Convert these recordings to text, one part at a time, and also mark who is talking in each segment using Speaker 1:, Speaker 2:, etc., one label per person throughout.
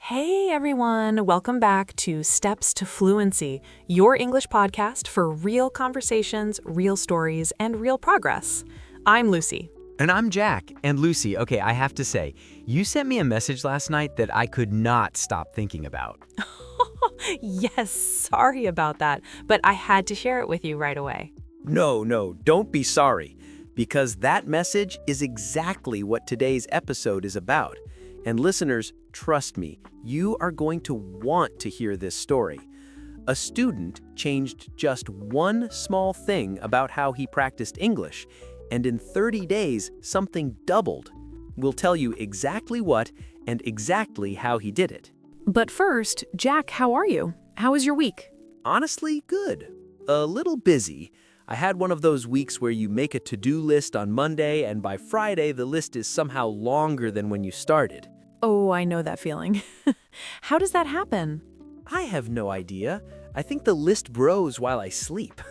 Speaker 1: Hey everyone, welcome back to Steps to Fluency, your English podcast for real conversations, real stories, and real progress. I'm Lucy.
Speaker 2: And I'm Jack. And Lucy, okay, I have to say, you sent me a message last night that I could not stop thinking about.
Speaker 1: Yes, sorry about that, but I had to share it with you right away.
Speaker 3: No, don't be sorry, because that message is exactly what today's episode is about. And listeners, trust me, you are going to want to hear this story. A student changed just one small thing about how he practiced English, and in 30 days, something doubled. We'll tell you exactly what and exactly how he did it.
Speaker 1: But first, Jack, how are you? How was your week?
Speaker 3: Honestly, good. A little busy. I had one of those weeks where you make a to-do list on Monday, and by Friday, the list is somehow longer than when you started.
Speaker 1: Oh, I know that feeling. How does that happen?
Speaker 3: I have no idea. I think the list grows while I sleep.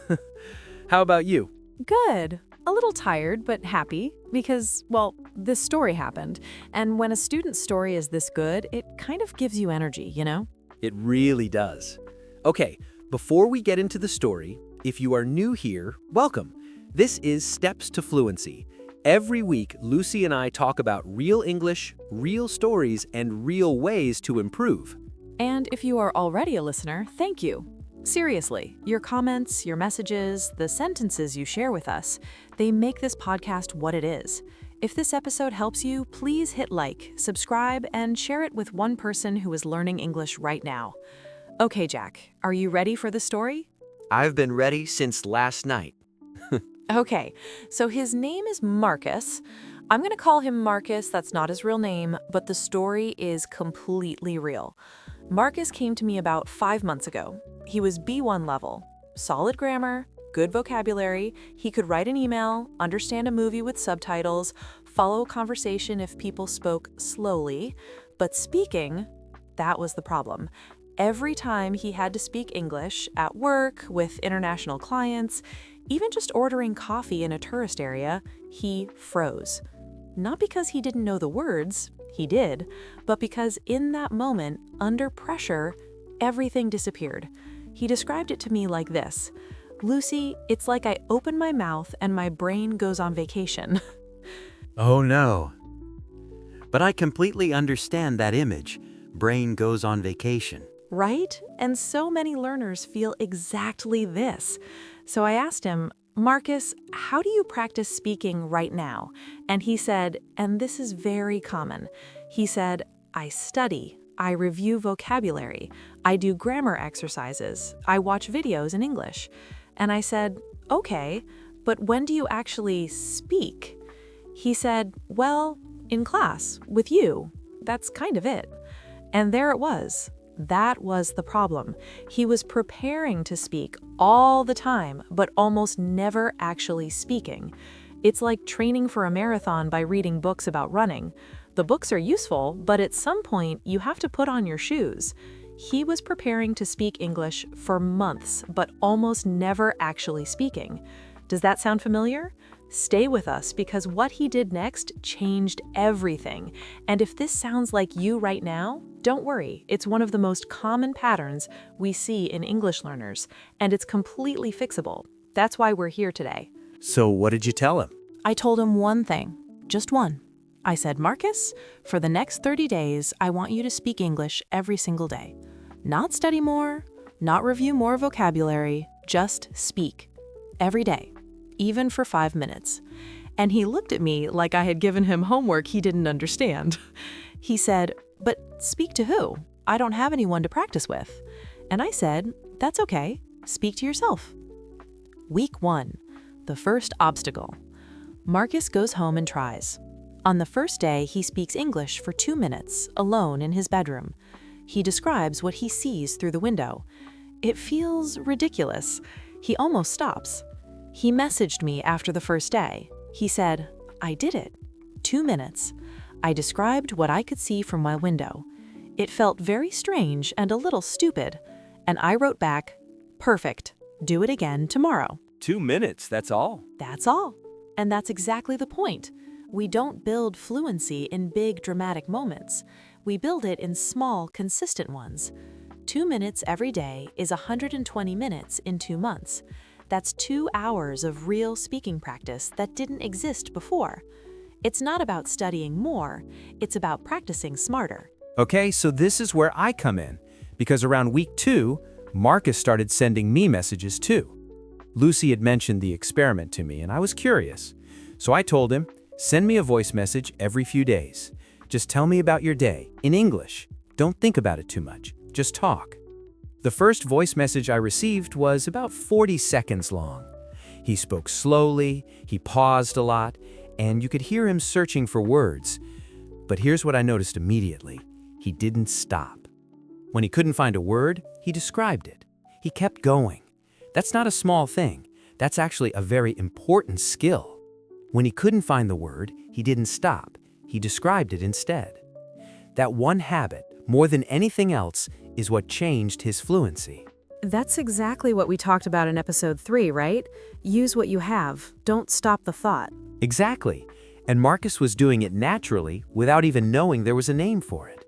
Speaker 3: How about you?
Speaker 1: Good. A little tired, but happy because, well, this story happened. And when a student's story is this good, it kind of gives you energy, you know?
Speaker 3: It really does. Okay, before we get into the story, if you are new here, welcome. This is Steps to Fluency. Every week, Lucy and I talk about real English, real stories, and real ways to improve.
Speaker 1: And if you are already a listener, thank you. Seriously, your comments, your messages, the sentences you share with us, they make this podcast what it is. If this episode helps you, please hit like, subscribe, and share it with one person who is learning English right now. Okay, Jack, are you ready for the story?
Speaker 3: I've been ready since last night.
Speaker 1: Okay, so his name is Marcus. I'm going to call him Marcus, that's not his real name, but the story is completely real. Marcus came to me about 5 months ago. He was B1 level, solid grammar, good vocabulary, he could write an email, understand a movie with subtitles, follow a conversation if people spoke slowly, but speaking, that was the problem. Every time he had to speak English, at work, with international clients, even just ordering coffee in a tourist area, he froze. Not because he didn't know the words, he did, but because in that moment, under pressure, everything disappeared. He described it to me like this: Lucy, it's like I open my mouth and my brain goes on vacation.
Speaker 2: Oh no. But I completely understand that image. Brain goes on vacation.
Speaker 1: Right? And so many learners feel exactly this. So I asked him, Marcus, how do you practice speaking right now? And he said, and this is very common, he said, I study, I review vocabulary, I do grammar exercises, I watch videos in English. And I said, okay, but when do you actually speak? He said, well, in class, with you. That's kind of it. And there it was. That was the problem. He was preparing to speak all the time, but almost never actually speaking. It's like training for a marathon by reading books about running. The books are useful, but at some point you have to put on your shoes. He was preparing to speak English for months, but almost never actually speaking. Does that sound familiar? Stay with us because what he did next changed everything. And if this sounds like you right now, don't worry, it's one of the most common patterns we see in English learners, and it's completely fixable. That's why we're here today.
Speaker 3: So what did you tell him?
Speaker 1: I told him one thing, just one. I said, Marcus, for the next 30 days, I want you to speak English every single day. Not study more, not review more vocabulary, just speak. Every day. Even for 5 minutes. And he looked at me like I had given him homework he didn't understand. He said, but speak to who? I don't have anyone to practice with. And I said, that's okay. Speak to yourself. Week 1, the first obstacle. Marcus goes home and tries. On the first day, he speaks English for 2 minutes, alone in his bedroom. He describes what he sees through the window. It feels ridiculous. He almost stops. He messaged me after the first day. He said, I did it. 2 minutes. I described what I could see from my window. It felt very strange and a little stupid. And I wrote back, perfect. Do it again tomorrow.
Speaker 3: 2 minutes, that's all.
Speaker 1: That's all. And that's exactly the point. We don't build fluency in big dramatic moments. We build it in small, consistent ones. 2 minutes every day is 120 minutes in 2 months. That's 2 hours of real speaking practice that didn't exist before. It's not about studying more, it's about practicing smarter.
Speaker 3: Okay, so this is where I come in, because around week 2, Marcus started sending me messages too. Lucy had mentioned the experiment to me, and I was curious. So I told him, send me a voice message every few days. Just tell me about your day, in English. Don't think about it too much, just talk. The first voice message I received was about 40 seconds long. He spoke slowly, he paused a lot, and you could hear him searching for words. But here's what I noticed immediately. He didn't stop. When he couldn't find a word, he described it. He kept going. That's not a small thing. That's actually a very important skill. When he couldn't find the word, he didn't stop. He described it instead. That one habit, more than anything else, is what changed his fluency.
Speaker 1: That's exactly what we talked about in episode 3, right? Use what you have. Don't stop the thought.
Speaker 3: Exactly. And Marcus was doing it naturally without even knowing there was a name for it.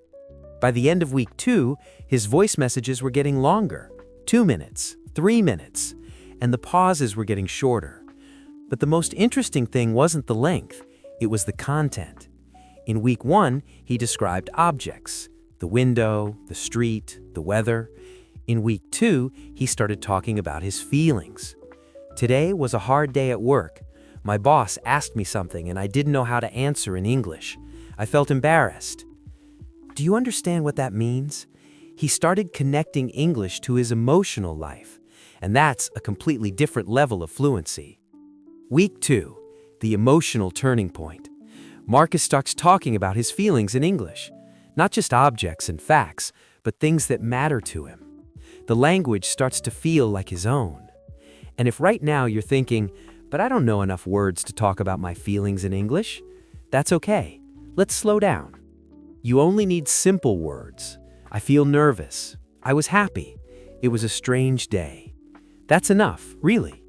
Speaker 3: By the end of week 2, his voice messages were getting longer. 2 minutes, 3 minutes, and the pauses were getting shorter. But the most interesting thing wasn't the length, it was the content. In week 1, he described objects, the window, the street, the weather. In week 2, he started talking about his feelings. Today was a hard day at work. My boss asked me something and I didn't know how to answer in English. I felt embarrassed. Do you understand what that means? He started connecting English to his emotional life, and that's a completely different level of fluency. Week 2, the emotional turning point. Marcus starts talking about his feelings in English, not just objects and facts, but things that matter to him. The language starts to feel like his own. And if right now you're thinking, but I don't know enough words to talk about my feelings in English, that's okay. Let's slow down. You only need simple words. I feel nervous. I was happy. It was a strange day. That's enough, really.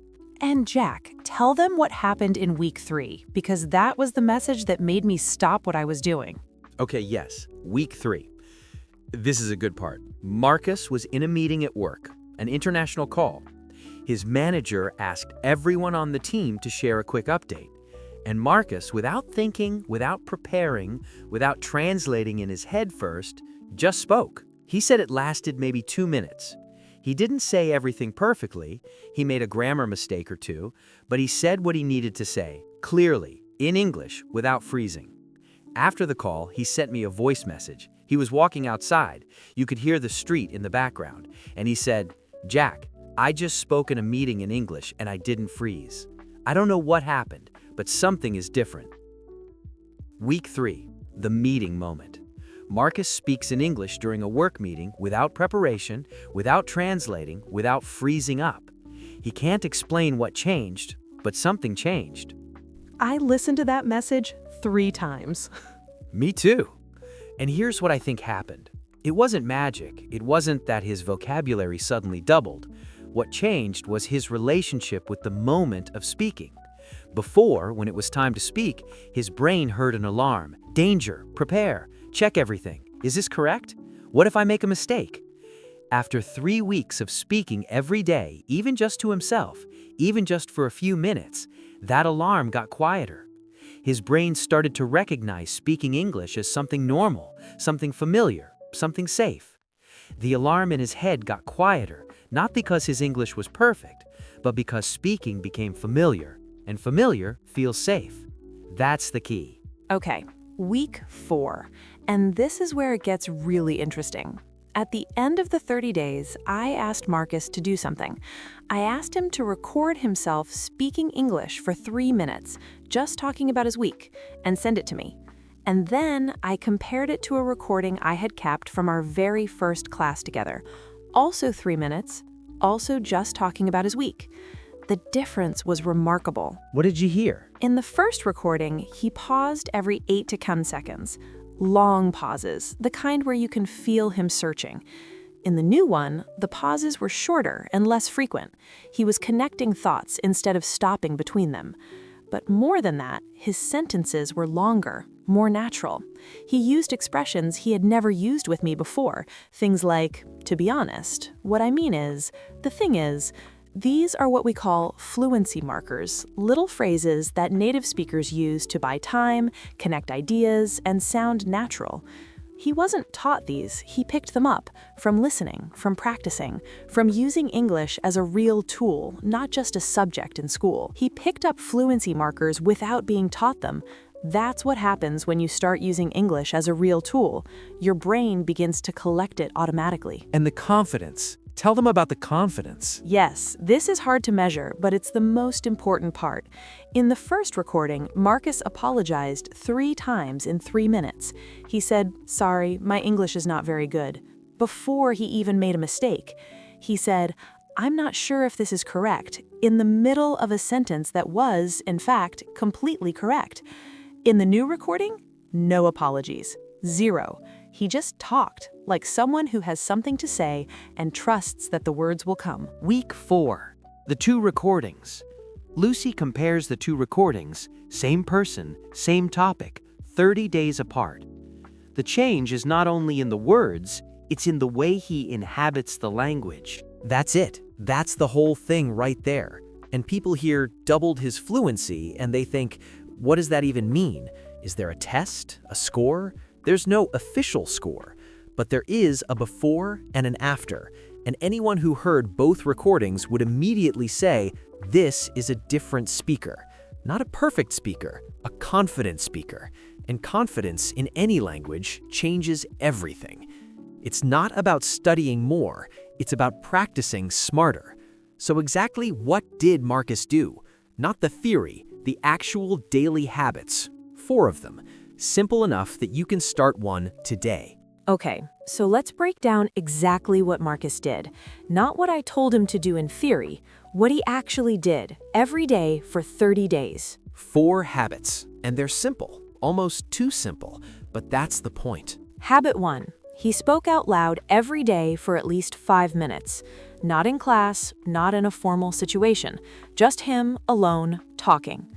Speaker 1: And Jack, tell them what happened in week 3, because that was the message that made me stop what I was doing.
Speaker 2: Okay, yes, week 3. This is a good part. Marcus was in a meeting at work, an international call. His manager asked everyone on the team to share a quick update. And Marcus, without thinking, without preparing, without translating in his head first, just spoke. He said it lasted maybe 2 minutes. He didn't say everything perfectly, he made a grammar mistake or two, but he said what he needed to say, clearly, in English, without freezing. After the call, he sent me a voice message. He was walking outside. You could hear the street in the background. And he said, Jack, I just spoke in a meeting in English and I didn't freeze. I don't know what happened, but something is different. Week 3, the meeting moment. Marcus speaks in English during a work meeting without preparation, without translating, without freezing up. He can't explain what changed, but something changed.
Speaker 1: I listened to that message 3 times.
Speaker 2: Me too. And here's what I think happened. It wasn't magic. It wasn't that his vocabulary suddenly doubled. What changed was his relationship with the moment of speaking. Before, when it was time to speak, his brain heard an alarm. Danger, prepare, check everything. Is this correct? What if I make a mistake? After 3 weeks of speaking every day, even just to himself, even just for a few minutes, that alarm got quieter. His brain started to recognize speaking English as something normal, something familiar, something safe. The alarm in his head got quieter, not because his English was perfect, but because speaking became familiar, and familiar feels safe. That's the key.
Speaker 1: Okay, week 4. And this is where it gets really interesting. At the end of the 30 days, I asked Marcus to do something. I asked him to record himself speaking English for 3 minutes, just talking about his week, and send it to me. And then I compared it to a recording I had kept from our very first class together. Also 3 minutes, also just talking about his week. The difference was remarkable.
Speaker 3: What did you hear?
Speaker 1: In the first recording, he paused every 8 to 10 seconds. Long pauses, the kind where you can feel him searching. In the new one, the pauses were shorter and less frequent. He was connecting thoughts instead of stopping between them. But more than that, his sentences were longer, more natural. He used expressions he had never used with me before, things like, to be honest, what I mean is, the thing is. These are what we call fluency markers, little phrases that native speakers use to buy time, connect ideas, and sound natural. He wasn't taught these, he picked them up from listening, from practicing, from using English as a real tool, not just a subject in school. He picked up fluency markers without being taught them. That's what happens when you start using English as a real tool. Your brain begins to collect it automatically.
Speaker 2: And the confidence. Tell them about the confidence.
Speaker 1: Yes, this is hard to measure, but it's the most important part. In the first recording, Marcus apologized 3 times in 3 minutes. He said, "Sorry, my English is not very good," before he even made a mistake. He said, "I'm not sure if this is correct," in the middle of a sentence that was, in fact, completely correct. In the new recording, no apologies. 0. He just talked, like someone who has something to say and trusts that the words will come.
Speaker 2: Week 4. The 2 recordings. Lucy compares the 2 recordings, same person, same topic, 30 days apart. The change is not only in the words, it's in the way he inhabits the language.
Speaker 3: That's it. That's the whole thing right there. And people here doubled his fluency and they think, what does that even mean? Is there a test, a score? There's no official score, but there is a before and an after, and anyone who heard both recordings would immediately say, this is a different speaker. Not a perfect speaker, a confident speaker. And confidence in any language changes everything. It's not about studying more, it's about practicing smarter. So exactly what did Marcus do? Not the theory, the actual daily habits. 4 of them. Simple enough that you can start one today.
Speaker 1: Okay, so let's break down exactly what Marcus did. Not what I told him to do in theory, what he actually did every day for 30 days.
Speaker 3: 4 habits, and they're simple, almost too simple, but that's the point.
Speaker 1: Habit 1. He spoke out loud every day for at least 5 minutes. Not in class, not in a formal situation, just him alone talking.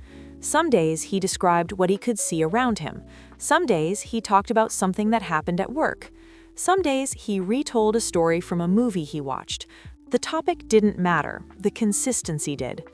Speaker 1: Some days he described what he could see around him. Some days he talked about something that happened at work. Some days he retold a story from a movie he watched. The topic didn't matter, the consistency did.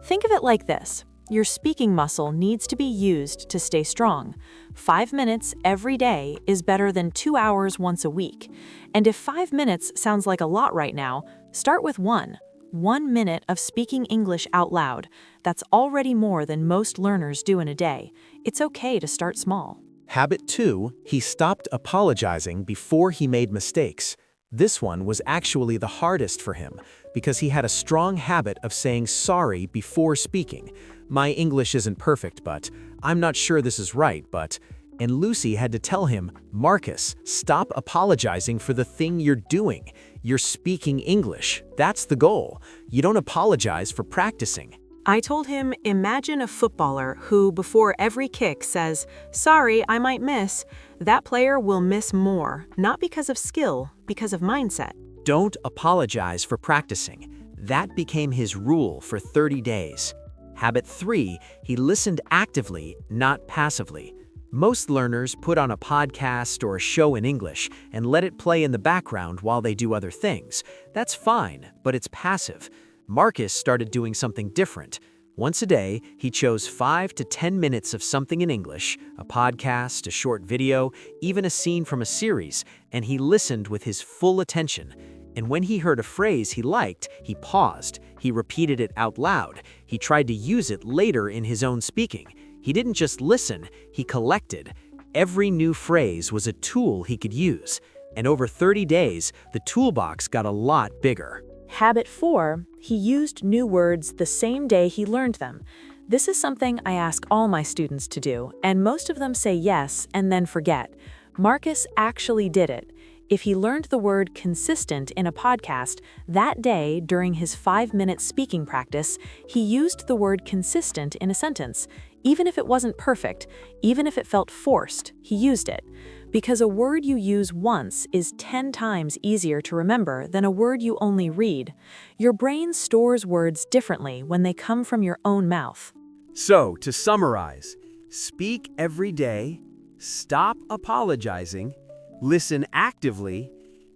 Speaker 1: Think of it like this. Your speaking muscle needs to be used to stay strong. 5 minutes every day is better than 2 hours once a week. And if 5 minutes sounds like a lot right now, start with 1. 1 minute of speaking English out loud. That's already more than most learners do in a day. It's okay to start small.
Speaker 4: Habit 2, he stopped apologizing before he made mistakes. This one was actually the hardest for him because he had a strong habit of saying sorry before speaking. My English isn't perfect, but I'm not sure this is right, but... And Lucy had to tell him, Marcus, stop apologizing for the thing you're doing. You're speaking English. That's the goal. You don't apologize for practicing.
Speaker 1: I told him, imagine a footballer who, before every kick, says, "Sorry, I might miss." That player will miss more, not because of skill, because of mindset.
Speaker 3: Don't apologize for practicing. That became his rule for 30 days. Habit 3, he listened actively, not passively. Most learners put on a podcast or a show in English and let it play in the background while they do other things. That's fine, but it's passive. Marcus started doing something different. Once a day, he chose 5 to 10 minutes of something in English, a podcast, a short video, even a scene from a series, and he listened with his full attention. And when he heard a phrase he liked, he paused. He repeated it out loud. He tried to use it later in his own speaking. He didn't just listen, he collected. Every new phrase was a tool he could use. And over 30 days, the toolbox got a lot bigger.
Speaker 1: Habit 4, he used new words the same day he learned them. This is something I ask all my students to do, and most of them say yes and then forget. Marcus actually did it. If he learned the word consistent in a podcast, that day during his 5-minute speaking practice, he used the word consistent in a sentence. Even if it wasn't perfect, even if it felt forced, he used it. Because a word you use once is 10 times easier to remember than a word you only read. Your brain stores words differently when they come from your own mouth.
Speaker 3: So, to summarize, speak every day, Stop apologizing, listen actively,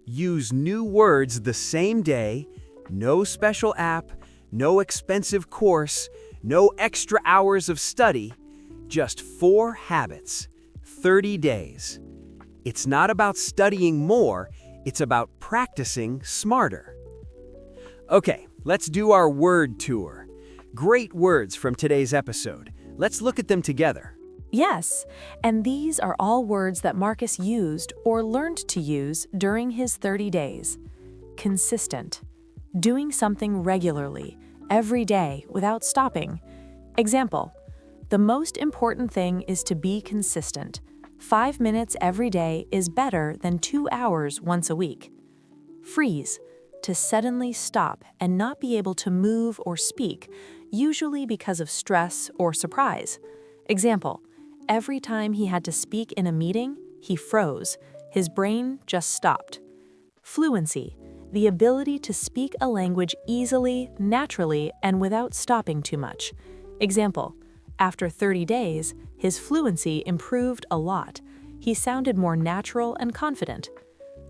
Speaker 3: use new words the same day, no special app, no expensive course, no extra hours of study, just 4 habits, 30 days. It's not about studying more, it's about practicing smarter. Okay, let's do our word tour. Great words from today's episode. Let's look at them together.
Speaker 1: Yes, and these are all words that Marcus used or learned to use during his 30 days. Consistent. Doing something regularly, every day, without stopping. Example, the most important thing is to be consistent. 5 minutes every day is better than 2 hours once a week. Freeze. To suddenly stop and not be able to move or speak, usually because of stress or surprise. Example, every time he had to speak in a meeting, he froze. His brain just stopped. Fluency, the ability to speak a language easily, naturally, and without stopping too much. Example, after 30 days, his fluency improved a lot. He sounded more natural and confident.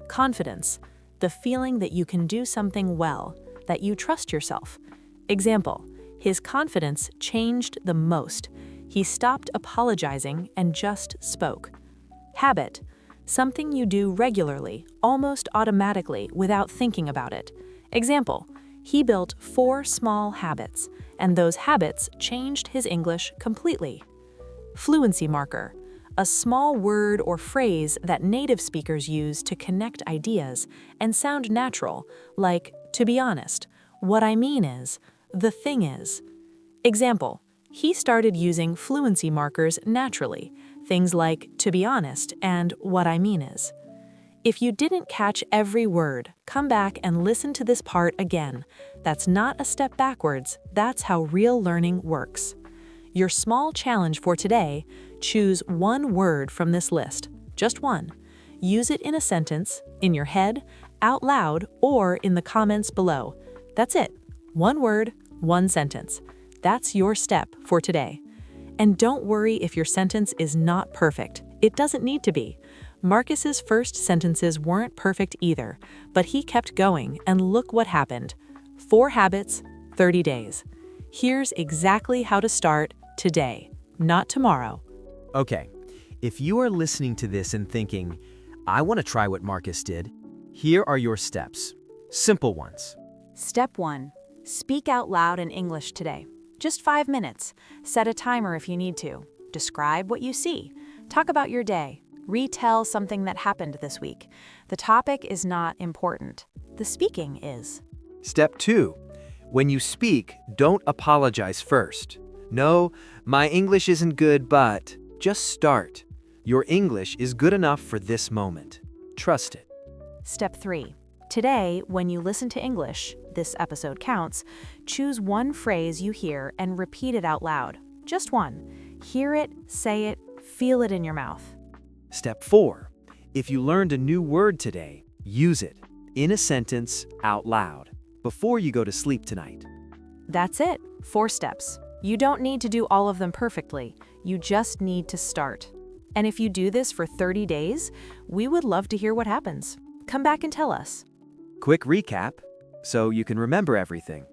Speaker 1: Confidence, the feeling that you can do something well, that you trust yourself. Example, his confidence changed the most. He stopped apologizing and just spoke. Habit, something you do regularly, almost automatically, without thinking about it. Example, he built 4 small habits, and those habits changed his English completely. Fluency marker, a small word or phrase that native speakers use to connect ideas and sound natural, like, to be honest, what I mean is, the thing is. Example, he started using fluency markers naturally, things like, to be honest, and what I mean is. If you didn't catch every word, come back and listen to this part again. That's not a step backwards, that's how real learning works. Your small challenge for today, choose one word from this list, just one. Use it in a sentence, in your head, out loud, or in the comments below. That's it. One word, one sentence. That's your step for today. And don't worry if your sentence is not perfect. It doesn't need to be. Marcus's first sentences weren't perfect either, but he kept going, and look what happened. 4 habits, 30 days. Here's exactly how to start today, not tomorrow.
Speaker 2: Okay, if you are listening to this and thinking, I want to try what Marcus did, here are your steps. Simple ones.
Speaker 1: Step 1. Speak out loud in English today. Just 5 minutes. Set a timer if you need to. Describe what you see. Talk about your day. Retell something that happened this week. The topic is not important. The speaking is.
Speaker 3: Step 2. When you speak, don't apologize first. No, my English isn't good, but just start. Your English is good enough for this moment. Trust it.
Speaker 1: Step 3. Today, when you listen to English, this episode counts, choose one phrase you hear and repeat it out loud. Just one. Hear it, say it, feel it in your mouth.
Speaker 3: Step 4. If you learned a new word today, use it in a sentence out loud before you go to sleep tonight.
Speaker 1: That's it. 4 steps. You don't need to do all of them perfectly. You just need to start. And if you do this for 30 days, we would love to hear what happens. Come back and tell us.
Speaker 3: Quick recap, so you can remember everything.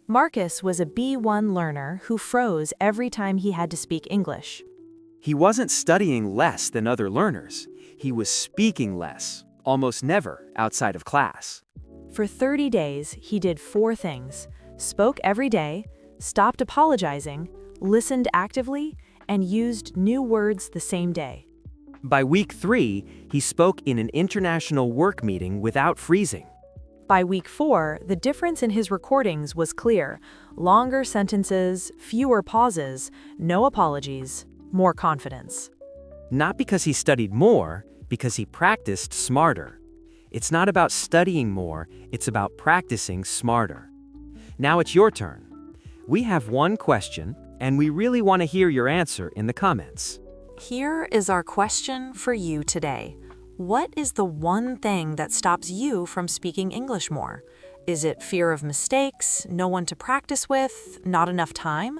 Speaker 1: Marcus was a B1 learner who froze every time he had to speak English.
Speaker 3: He wasn't studying less than other learners. He was speaking less, almost never outside of class.
Speaker 1: For 30 days, he did 4 things: spoke every day, stopped apologizing, listened actively, and used new words the same day.
Speaker 3: By week 3, he spoke in an international work meeting without freezing.
Speaker 1: By week 4, the difference in his recordings was clear. Longer sentences, fewer pauses, no apologies, more confidence.
Speaker 3: Not because he studied more, because he practiced smarter. It's not about studying more, it's about practicing smarter. Now it's your turn. We have one question, and we really want to hear your answer in the comments.
Speaker 1: Here is our question for you today. What is the one thing that stops you from speaking English more? Is it fear of mistakes, no one to practice with, not enough time?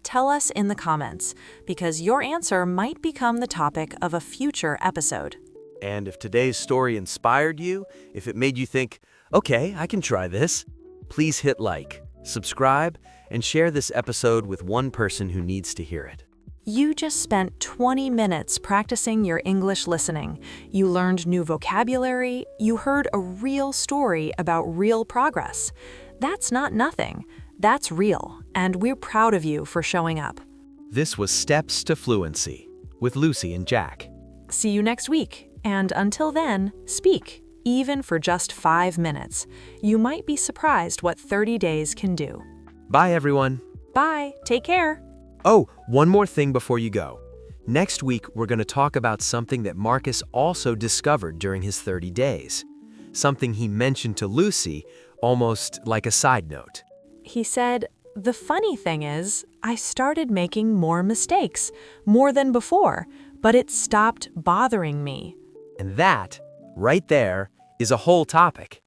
Speaker 1: tell us in the comments, because your answer might become the topic of a future episode.
Speaker 3: And if today's story inspired you, if it made you think, okay, I can try this, please hit like, subscribe, and share this episode with one person who needs to hear it.
Speaker 1: You just spent 20 minutes practicing your English listening. You learned new vocabulary. You heard a real story about real progress. That's not nothing. That's real, and we're proud of you for showing up.
Speaker 2: This was Steps to Fluency with Lucy and Jack.
Speaker 1: See you next week, and until then, speak, even for just 5 minutes. You might be surprised what 30 days can do.
Speaker 2: Bye, everyone.
Speaker 1: Bye, take care.
Speaker 2: Oh, one more thing before you go. Next week, we're going to talk about something that Marcus also discovered during his 30 days. Something he mentioned to Lucy, almost like a side note.
Speaker 1: He said, "The funny thing is, I started making more mistakes, more than before, but it stopped bothering me."
Speaker 2: And that, right there, is a whole topic.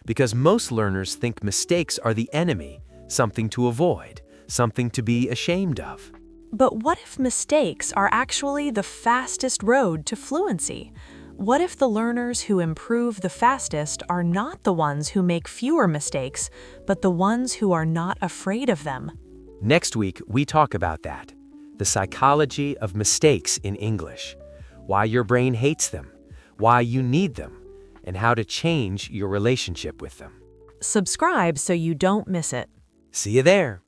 Speaker 2: Because most learners think mistakes are the enemy, something to avoid, something to be ashamed of.
Speaker 1: But what if mistakes are actually the fastest road to fluency? What if the learners who improve the fastest are not the ones who make fewer mistakes, but the ones who are not afraid of them?
Speaker 2: Next week, we talk about that. The psychology of mistakes in English. Why your brain hates them, why you need them, and how to change your relationship with them.
Speaker 1: Subscribe so you don't miss it.
Speaker 2: See you there.